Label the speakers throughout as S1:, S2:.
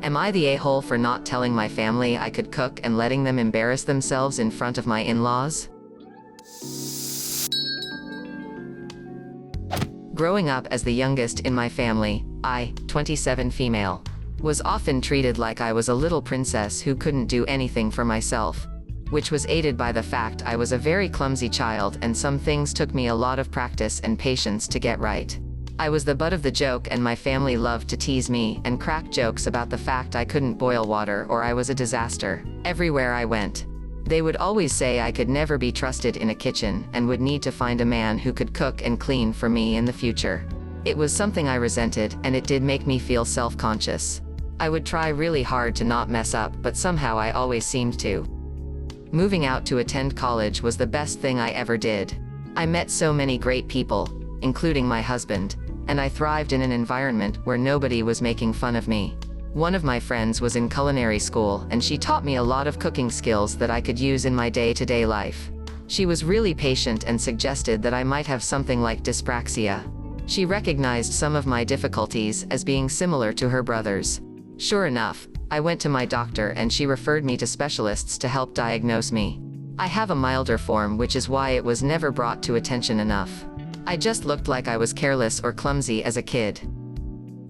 S1: Am I the a-hole for not telling my family I could cook and letting them embarrass themselves in front of my in-laws? Growing up as the youngest in my family, I, 27 female, was often treated like I was a little princess who couldn't do anything for myself, which was aided by the fact I was a very clumsy child and some things took me a lot of practice and patience to get right. I was the butt of the joke and my family loved to tease me and crack jokes about the fact I couldn't boil water or I was a disaster. Everywhere I went, they would always say I could never be trusted in a kitchen and would need to find a man who could cook and clean for me in the future. It was something I resented and it did make me feel self-conscious. I would try really hard to not mess up, but somehow I always seemed to. Moving out to attend college was the best thing I ever did. I met so many great people, including my husband, and I thrived in an environment where nobody was making fun of me. One of my friends was in culinary school and she taught me a lot of cooking skills that I could use in my day-to-day life. She was really patient and suggested that I might have something like dyspraxia. She recognized some of my difficulties as being similar to her brother's. Sure enough, I went to my doctor and she referred me to specialists to help diagnose me. I have a milder form, which is why it was never brought to attention enough. I just looked like I was careless or clumsy as a kid.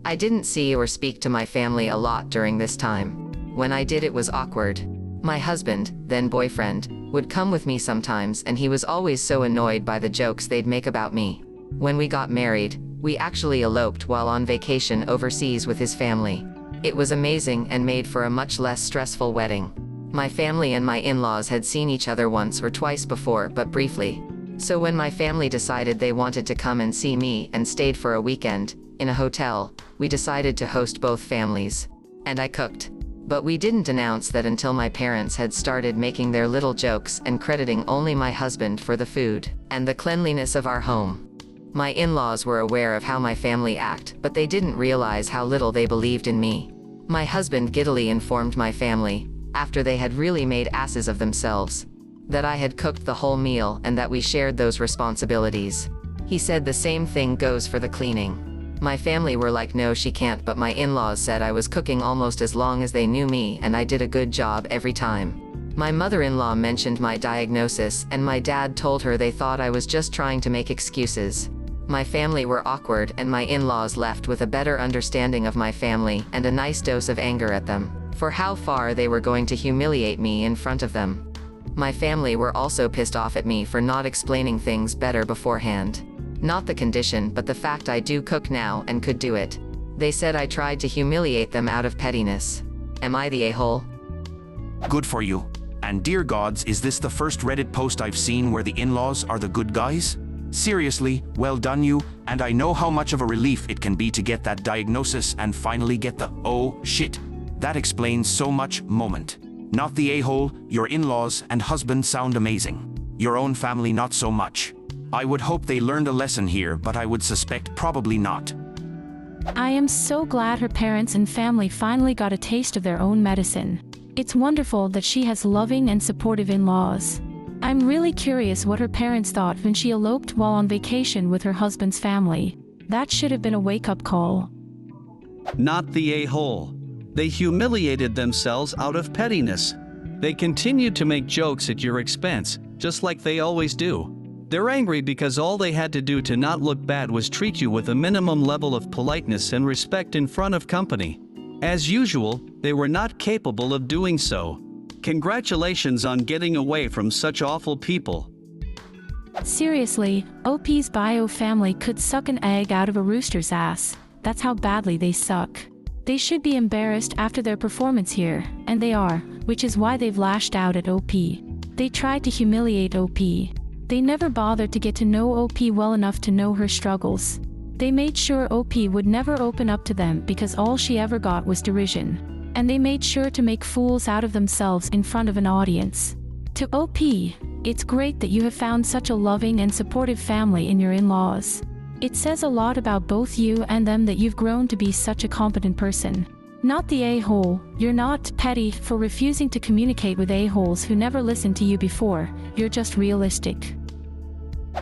S1: I didn't see or speak to my family a lot during this time. When I did, it was awkward. My husband, then boyfriend, would come with me sometimes and he was always so annoyed by the jokes they'd make about me. When we got married, we actually eloped while on vacation overseas with his family. It was amazing and made for a much less stressful wedding. My family and my in-laws had seen each other once or twice before, but briefly. So when my family decided they wanted to come and see me and stayed for a weekend, in a hotel, we decided to host both families. And I cooked. But we didn't announce that until my parents had started making their little jokes and crediting only my husband for the food and the cleanliness of our home. My in-laws were aware of how my family act, but they didn't realize how little they believed in me. My husband giddily informed my family, after they had really made asses of themselves, that I had cooked the whole meal and that we shared those responsibilities. He said the same thing goes for the cleaning. My family were like, no, she can't, but my in-laws said I was cooking almost as long as they knew me and I did a good job every time. My mother-in-law mentioned my diagnosis and my dad told her they thought I was just trying to make excuses. My family were awkward and my in-laws left with a better understanding of my family and a nice dose of anger at them for how far they were going to humiliate me in front of them. My family were also pissed off at me for not explaining things better beforehand. Not the condition, but the fact I do cook now and could do it. They said I tried to humiliate them out of pettiness. Am I the a-hole?
S2: Good for you. And dear gods, is this the first Reddit post I've seen where the in-laws are the good guys? Seriously, well done you, and I know how much of a relief it can be to get that diagnosis and finally get the "oh, shit, that explains so much" moment. Not the a-hole, your in-laws and husband sound amazing. Your own family not so much. I would hope they learned a lesson here, but I would suspect probably not.
S3: I am so glad her parents and family finally got a taste of their own medicine. It's wonderful that she has loving and supportive in-laws. I'm really curious what her parents thought when she eloped while on vacation with her husband's family. That should have been a wake-up call.
S4: Not the a-hole. They humiliated themselves out of pettiness. They continued to make jokes at your expense, just like they always do. They're angry because all they had to do to not look bad was treat you with a minimum level of politeness and respect in front of company. As usual, they were not capable of doing so. Congratulations on getting away from such awful people.
S3: Seriously, OP's bio family could suck an egg out of a rooster's ass. That's how badly they suck. They should be embarrassed after their performance here, and they are, which is why they've lashed out at OP. They tried to humiliate OP. They never bothered to get to know OP well enough to know her struggles. They made sure OP would never open up to them because all she ever got was derision. And they made sure to make fools out of themselves in front of an audience. To OP, it's great that you have found such a loving and supportive family in your in-laws. It says a lot about both you and them that you've grown to be such a competent person. Not the a-hole. You're not petty for refusing to communicate with a-holes who never listened to you before. You're just realistic.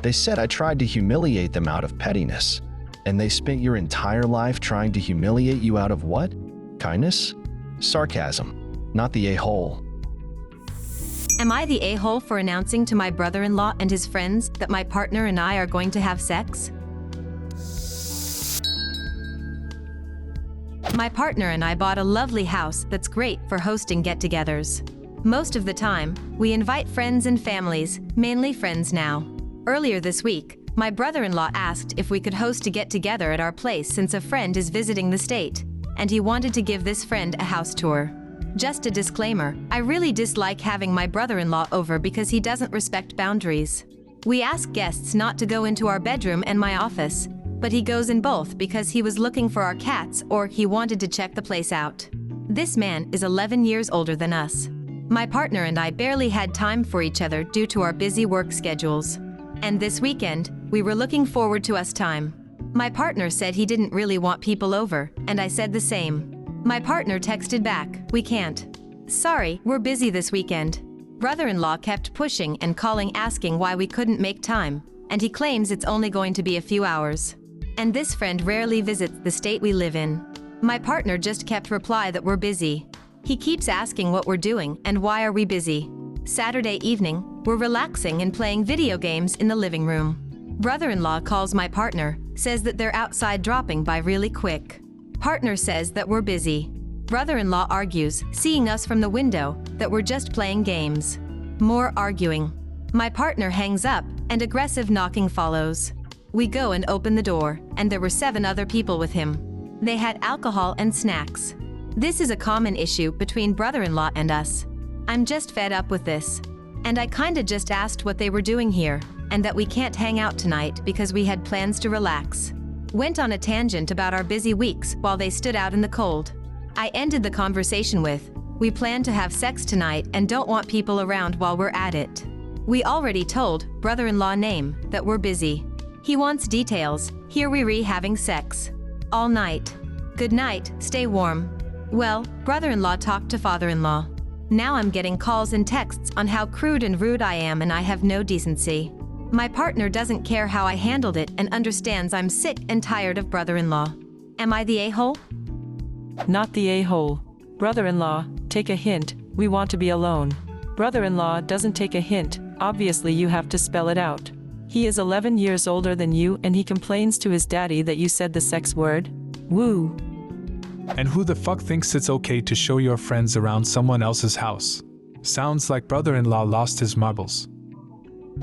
S5: They said I tried to humiliate them out of pettiness. And they spent your entire life trying to humiliate you out of what? Kindness? Sarcasm. Not the a-hole.
S6: Am I the a-hole for announcing to my brother-in-law and his friends that my partner and I are going to have sex? My partner and I bought a lovely house that's great for hosting get-togethers. Most of the time, we invite friends and families, mainly friends now. Earlier this week, my brother-in-law asked if we could host a get-together at our place since a friend is visiting the state, and he wanted to give this friend a house tour. Just a disclaimer, I really dislike having my brother-in-law over because he doesn't respect boundaries. We ask guests not to go into our bedroom and my office, but he goes in both because he was looking for our cats or he wanted to check the place out. This man is 11 years older than us. My partner and I barely had time for each other due to our busy work schedules. And this weekend, we were looking forward to us time. My partner said he didn't really want people over, and I said the same. My partner texted back, "We can't. Sorry, we're busy this weekend." Brother-in-law kept pushing and calling asking why we couldn't make time, and he claims it's only going to be a few hours. And this friend rarely visits the state we live in. My partner just kept reply that we're busy. He keeps asking what we're doing and why are we busy. Saturday evening, we're relaxing and playing video games in the living room. Brother-in-law calls my partner, says that they're outside dropping by really quick. Partner says that we're busy. Brother-in-law argues, seeing us from the window, that we're just playing games. More arguing. My partner hangs up, and aggressive knocking follows. We go and open the door, and there were 7 other people with him. They had alcohol and snacks. This is a common issue between brother-in-law and us. I'm just fed up with this. And I kinda just asked what they were doing here, and that we can't hang out tonight because we had plans to relax. Went on a tangent about our busy weeks while they stood out in the cold. I ended the conversation with, "We plan to have sex tonight and don't want people around while we're at it." We already told brother-in-law name that we're busy. He wants details. Here we having sex. All night. Good night, stay warm. Well, brother-in-law talked to father-in-law. Now I'm getting calls and texts on how crude and rude I am and I have no decency. My partner doesn't care how I handled it and understands I'm sick and tired of brother-in-law. Am I the a-hole?
S7: Not the a-hole. Brother-in-law, take a hint, we want to be alone. Brother-in-law doesn't take a hint, obviously you have to spell it out. He is 11 years older than you and he complains to his daddy that you said the sex word. Woo.
S8: And who the fuck thinks it's okay to show your friends around someone else's house? Sounds like brother-in-law lost his marbles.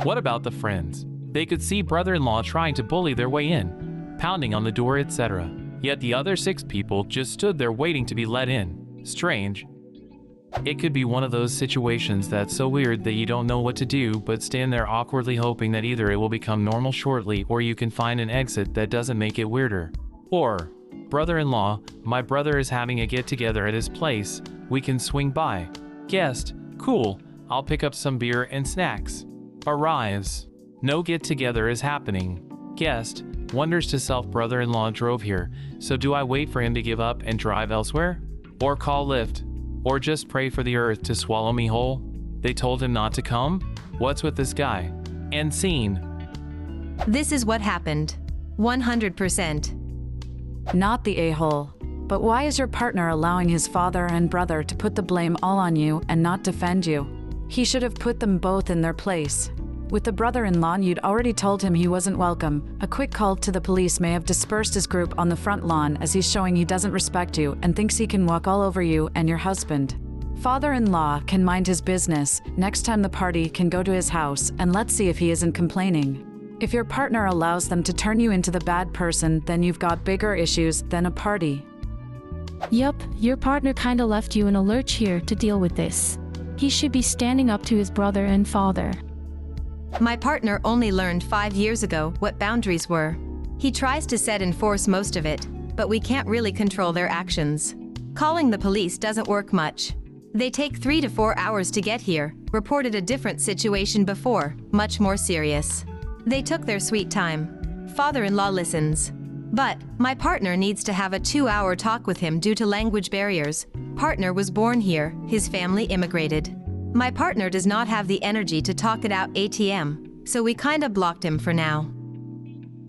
S9: What about the friends? They could see brother-in-law trying to bully their way in, pounding on the door, etc. Yet the other 6 people just stood there waiting to be let in. Strange. It could be one of those situations that's so weird that you don't know what to do but stand there awkwardly hoping that either it will become normal shortly or you can find an exit that doesn't make it weirder. Or, brother-in-law, my brother is having a get-together at his place, we can swing by. Guest, cool, I'll pick up some beer and snacks. Arrives. No get-together is happening. Guest, wonders to self brother-in-law drove here, so do I wait for him to give up and drive elsewhere? Or call Lyft? Or just pray for the earth to swallow me whole? They told him not to come? What's with this guy? End scene.
S6: This is what happened. 100%.
S10: Not the a-hole. But why is your partner allowing his father and brother to put the blame all on you and not defend you? He should have put them both in their place. With the brother-in-law, you'd already told him he wasn't welcome. A quick call to the police may have dispersed his group on the front lawn as he's showing he doesn't respect you and thinks he can walk all over you and your husband. Father-in-law can mind his business. Next time the party can go to his house and let's see if he isn't complaining. If your partner allows them to turn you into the bad person, then you've got bigger issues than a party.
S3: Yup, your partner kinda left you in a lurch here to deal with this. He should be standing up to his brother and father.
S6: My partner only learned 5 years ago what boundaries were. He tries to set and force most of it, but we can't really control their actions. Calling the police doesn't work much. They take 3 to 4 hours to get here, reported a different situation before, much more serious. They took their sweet time. Father-in-law listens. But, my partner needs to have a 2-hour talk with him due to language barriers. Partner was born here, his family immigrated. My partner does not have the energy to talk it out ATM, so we kinda blocked him for now.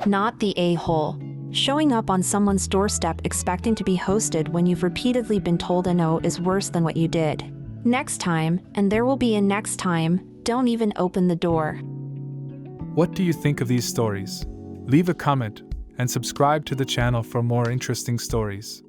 S11: Not the a-hole. Showing up on someone's doorstep expecting to be hosted when you've repeatedly been told a no is worse than what you did. Next time, and there will be a next time, don't even open the door.
S8: What do you think of these stories? Leave a comment and subscribe to the channel for more interesting stories.